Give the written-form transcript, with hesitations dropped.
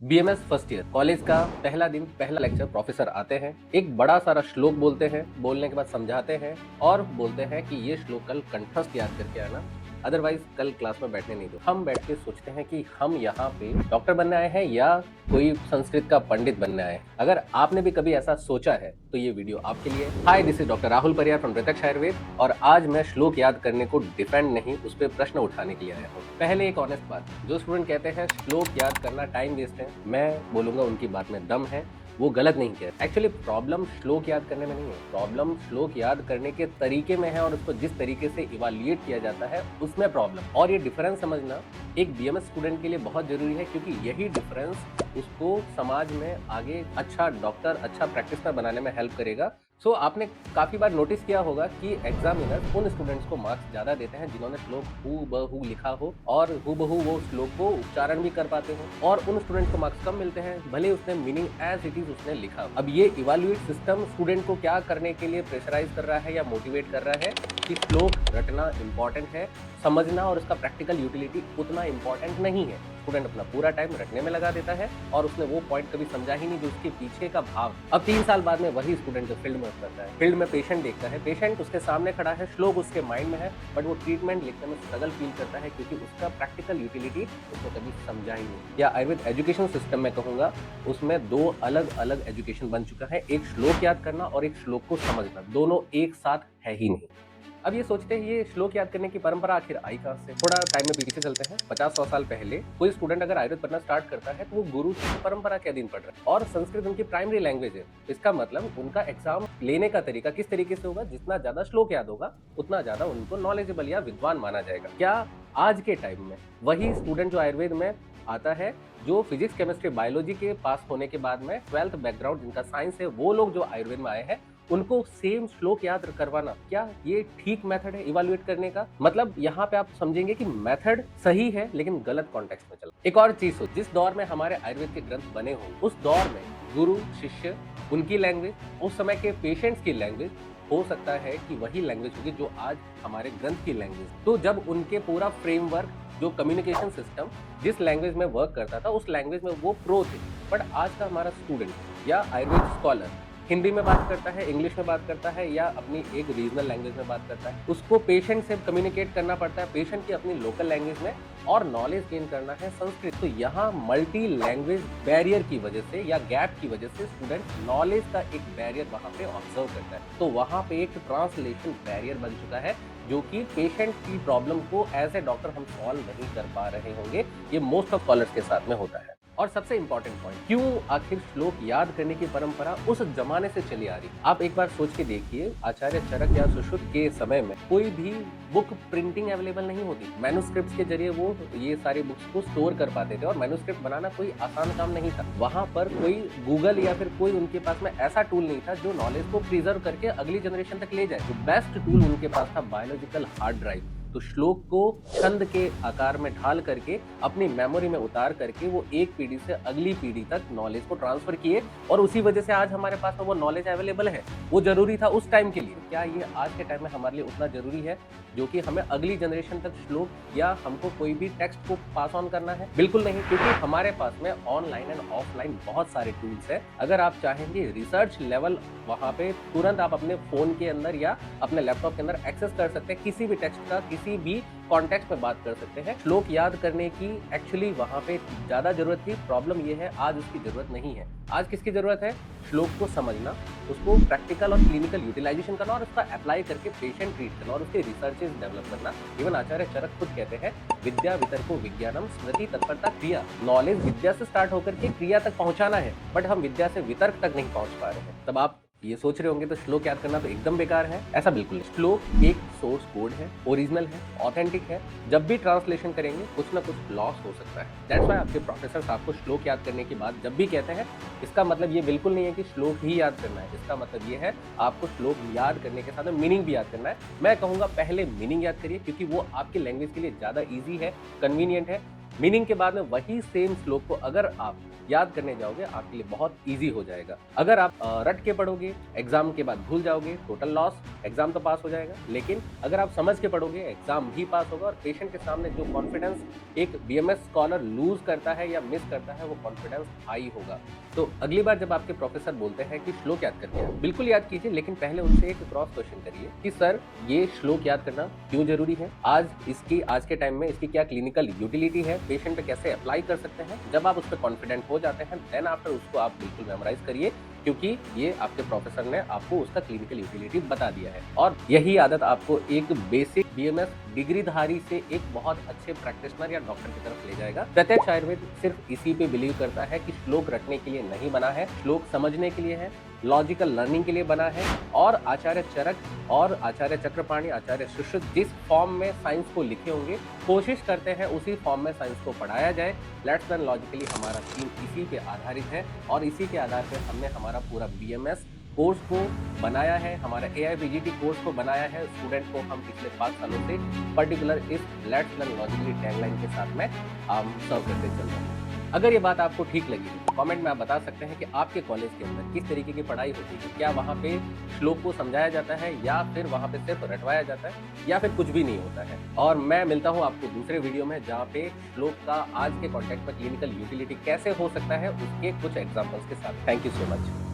BMS first year college का पहला दिन, पहला लेक्चर। प्रोफेसर आते हैं, एक बड़ा सारा श्लोक बोलते हैं, बोलने के बाद समझाते हैं और बोलते हैं कि ये श्लोक कल कंठस्थ याद करके आना, अदरवाइज कल क्लास में बैठने नहीं दो। हम बैठ के सोचते हैं कि हम यहाँ पे डॉक्टर बनने आए हैं या कोई संस्कृत का पंडित बनने आए हैं। अगर आपने भी कभी ऐसा सोचा है तो ये वीडियो आपके लिए। हाय, this is doctor Rahul Pariyar from प्रत्यक्ष आयुर्वेद और आज मैं श्लोक याद करने को डिफेंड नहीं, उस पर प्रश्न उठाने के लिए आया हूँ। पहले एक ऑनेस्ट बात, जो स्टूडेंट कहते हैं श्लोक याद करना टाइम वेस्ट है, मैं बोलूंगा उनकी बात में दम है, वो गलत नहीं कह। एक्चुअली प्रॉब्लम श्लोक याद करने में नहीं है, प्रॉब्लम श्लोक याद करने के तरीके में है और उसको जिस तरीके से इवैल्यूएट किया जाता है उसमें प्रॉब्लम। और ये डिफरेंस समझना एक बीएमएस स्टूडेंट के लिए बहुत जरूरी है, क्योंकि यही डिफरेंस उसको समाज में आगे अच्छा डॉक्टर, अच्छा प्रैक्टिशनर बनाने में हेल्प करेगा। सो आपने काफी बार नोटिस किया होगा कि एग्जामिनर उन स्टूडेंट्स को मार्क्स ज्यादा देते हैं जिन्होंने श्लोक हूबहू लिखा हो और हूबहू वो श्लोक को उच्चारण भी कर पाते हो, और उन स्टूडेंट्स को मार्क्स कम मिलते हैं भले उसने मीनिंग एज इट इज उसने लिखा। अब ये इवैल्यूएट सिस्टम स्टूडेंट को क्या करने के लिए प्रेशराइज कर रहा है या मोटिवेट कर रहा है कि श्लोक रटना इंपॉर्टेंट है, समझना और उसका प्रैक्टिकल यूटिलिटी उतना इंपॉर्टेंट नहीं है। स्टूडेंट अपना पूरा टाइम रटने में लगा देता है और उसने वो पॉइंट कभी समझा ही नहीं जो उसके पीछे का भाव। अब 3 साल बाद में वही स्टूडेंट जो फील्ड में उतरता है, फील्ड में पेशेंट देखता है, पेशेंट उसके सामने खड़ा है, श्लोक उसके माइंड में है, बट वो ट्रीटमेंट लिखने में स्ट्रगल फील करता है क्योंकि उसका प्रैक्टिकल यूटिलिटी उसने कभी समझा ही नहीं। या आयुर्वेद एजुकेशन सिस्टम में कहूंगा, उसमें 2 अलग अलग एजुकेशन बन चुका है, एक श्लोक याद करना और एक श्लोक को समझना, दोनों एक साथ है ही नहीं। अब ये सोचते हैं ये श्लोक याद करने की परंपरा आखिर आई कहां से। थोड़ा टाइम में पीछे चलते हैं, 50-100 साल पहले कोई स्टूडेंट अगर आयुर्वेद पढ़ना स्टार्ट करता है तो वो गुरु की परंपरा के अधीन पढ़ रहा है और संस्कृत उनकी प्राइमरी लैंग्वेज है। इसका मतलब उनका एग्जाम लेने का तरीका किस तरीके से होगा, जितना ज्यादा श्लोक याद होगा उतना ज्यादा उनको नॉलेजेबल या विद्वान माना जाएगा। क्या आज के टाइम में वही स्टूडेंट जो आयुर्वेद में आता है, जो फिजिक्स, केमिस्ट्री, बायोलॉजी के पास होने के बाद में 12th बैकग्राउंड जिनका साइंस है, वो लोग जो आयुर्वेद में आए हैं उनको सेम श्लोक याद करवाना, क्या ये ठीक मेथड है इवैल्यूएट करने का? मतलब यहाँ पे आप समझेंगे कि मेथड सही है लेकिन गलत कॉन्टेक्स्ट में चला। एक और चीज हो, जिस दौर में हमारे आयुर्वेद के ग्रंथ बने हो उस दौर में गुरु शिष्य उनकी लैंग्वेज, उस समय के पेशेंट्स की लैंग्वेज हो सकता है कि वही लैंग्वेज होगी जो आज हमारे ग्रंथ की लैंग्वेज। तो जब उनके पूरा फ्रेमवर्क, जो कम्युनिकेशन सिस्टम जिस लैंग्वेज में वर्क करता था उस लैंग्वेज में वो प्रो थे, बट आज का हमारा स्टूडेंट या आयुर्वेद स्कॉलर हिंदी में बात करता है, इंग्लिश में बात करता है या अपनी एक रीजनल लैंग्वेज में बात करता है, उसको पेशेंट से कम्युनिकेट करना पड़ता है पेशेंट की अपनी लोकल लैंग्वेज में, और नॉलेज गेन करना है संस्कृत। तो यहाँ मल्टी लैंग्वेज बैरियर की वजह से या गैप की वजह से स्टूडेंट नॉलेज का एक बैरियर वहाँ पे ऑब्जर्व करता है। तो वहाँ पे एक ट्रांसलेशन बैरियर बन चुका है जो कि पेशेंट की प्रॉब्लम को एज ए डॉक्टर हम सॉल्व नहीं कर पा रहे होंगे। ये मोस्ट ऑफ स्कॉलर्स के साथ में होता है। और सबसे इंपॉर्टेंट पॉइंट, क्यों आखिर श्लोक याद करने की परंपरा उस जमाने से चली आ रही। आप एक बार सोच के देखिए, आचार्य चरक या सुश्रुत के समय में कोई भी बुक प्रिंटिंग अवेलेबल नहीं होती। मैन्युस्क्रिप्ट्स के जरिए वो ये सारी बुक्स को स्टोर कर पाते थे और मैन्युस्क्रिप्ट बनाना कोई आसान काम नहीं था। वहां पर कोई गूगल या फिर कोई उनके पास में ऐसा टूल नहीं था जो नॉलेज को प्रिजर्व करके अगली जनरेशन तक ले जाए। तो बेस्ट टूल उनके पास था बायोलॉजिकल हार्ड ड्राइव। तो श्लोक को छंद के आकार में ढाल करके अपनी मेमोरी में उतार करके वो एक पीढ़ी से अगली पीढ़ी तक नॉलेज को ट्रांसफर किए, और उसी वजह से आज हमारे पास में वो नॉलेज अवेलेबल है। वो जरूरी था उस टाइम के लिए, क्या ये आज के टाइम में हमारे लिए उतना जरूरी है जो कि हमें अगली जनरेशन तक श्लोक या हमको कोई भी टेक्स्ट को पास ऑन करना है? बिल्कुल नहीं, क्योंकि हमारे पास में ऑनलाइन एंड ऑफलाइन बहुत सारे टूल्स है। अगर आप चाहेंगे रिसर्च लेवल, वहां पे तुरंत आप अपने फोन के अंदर या अपने लैपटॉप के अंदर एक्सेस कर सकते हैं, किसी भी टेक्स्ट का किसी भी कॉन्टेक्स्ट में बात कर सकते हैं। श्लोक याद करने की एक्चुअली वहां पे ज्यादा जरूरत थी, प्रॉब्लम ये है आज उसकी जरूरत नहीं है। आज किसकी जरूरत है? श्लोक को समझना, उसको प्रैक्टिकल और क्लिनिकल यूटिलाइजेशन करना और उसका अप्लाई करके पेशेंट ट्रीट करना और उसके रिसर्चेस डेवलप करना। इवन आचार्य चरक खुद कहते हैं, विद्या वितर्को विज्ञानम स्मृति तत्परता क्रिया। नॉलेज विद्या से स्टार्ट होकर के क्रिया तक पहुंचाना है, बट हम विद्या से वितर्क तक नहीं पहुंच पा रहे हैं। तब आप ये सोच रहे होंगे तो श्लोक याद करना तो एकदम बेकार है। ऐसा बिल्कुल नहीं। श्लोक एक सोर्स कोड है, ओरिजिनल है, ऑथेंटिक है। जब भी ट्रांसलेशन करेंगे कुछ ना कुछ लॉस हो सकता है। दैट्स व्हाई आपके प्रोफेसर आपको श्लोक याद करने की बात जब भी कहते हैं, इसका मतलब ये बिल्कुल नहीं है कि श्लोक ही याद करना है। इसका मतलब ये है आपको श्लोक याद करने के साथ में मीनिंग भी याद करना है। मैं कहूँगा पहले मीनिंग याद करिए, क्योंकि वो आपकी लैंग्वेज के लिए ज़्यादा ईजी है, कन्वीनियंट है। मीनिंग के बाद में वही सेम श्लोक को अगर आप याद करने जाओगे आपके लिए बहुत ईजी हो जाएगा। अगर आप रट के पढ़ोगे, एग्जाम के बाद भूल जाओगे, टोटल लॉस। एग्जाम तो पास हो जाएगा, लेकिन अगर आप समझ के पढ़ोगे एग्जाम भी पास होगा और पेशेंट के सामने जो कॉन्फिडेंस एक बीएमएस स्कॉलर लूज करता है या मिस करता है वो कॉन्फिडेंस हाई होगा। तो अगली बार जब आपके प्रोफेसर बोलते हैं कि श्लोक याद करके आओ, बिल्कुल याद कीजिए, लेकिन पहले उनसे एक क्रॉस क्वेश्चन करिए कि सर ये श्लोक याद करना क्यों जरूरी है, आज के टाइम में इसकी क्या क्लिनिकल यूटिलिटी है, पेशेंट पे कैसे अप्लाई कर सकते हैं। जब आप उस पर कॉन्फिडेंट हो जाते हैं देन आफ्टर उसको आप बिल्कुल मेमोराइज करिए, क्योंकि ये आपके प्रोफेसर ने आपको उसका क्लिनिकल यूटिलिटी बता दिया है। और यही आदत आपको एक बेसिक बीएमएस डिग्रीधारी से एक बहुत अच्छे प्रैक्टिशनर या डॉक्टर की तरफ ले जाएगा। प्रत्यक्ष आयुर्वेद सिर्फ इसी पे बिलीव करता है कि श्लोक रटने के लिए नहीं बना है, श्लोक समझने के लिए है, लॉजिकल लर्निंग के लिए बना है। और आचार्य चरक और आचार्य चक्रपाणी, आचार्य सुश्रुत जिस फॉर्म में साइंस को लिखे होंगे कोशिश करते हैं उसी फॉर्म में साइंस को पढ़ाया जाए। लेट्स लर्न लॉजिकली हमारा थीम इसी पे आधारित है और इसी के आधार पर हमने हमारा पूरा बीएमएस कोर्स को बनाया है, हमारा AIBGT कोर्स को बनाया है। स्टूडेंट को हम पिछले 5 सालों से पर्टिकुलर इस लेट्स लर्न लॉजिकली टैगलाइन के साथ में हम सर्व करते चल रहे हैं। अगर ये बात आपको ठीक लगी तो कमेंट में आप बता सकते हैं कि आपके कॉलेज के अंदर किस तरीके की पढ़ाई होती है। क्या वहाँ पे श्लोक को समझाया जाता है या फिर वहाँ पे सिर्फ रटवाया जाता है या फिर कुछ भी नहीं होता है। और मैं मिलता हूँ आपको दूसरे वीडियो में जहाँ पे श्लोक का आज के कॉन्टेक्स्ट में क्लिनिकल यूटिलिटी कैसे हो सकता है उसके कुछ एग्जाम्पल्स के साथ। Thank you so much.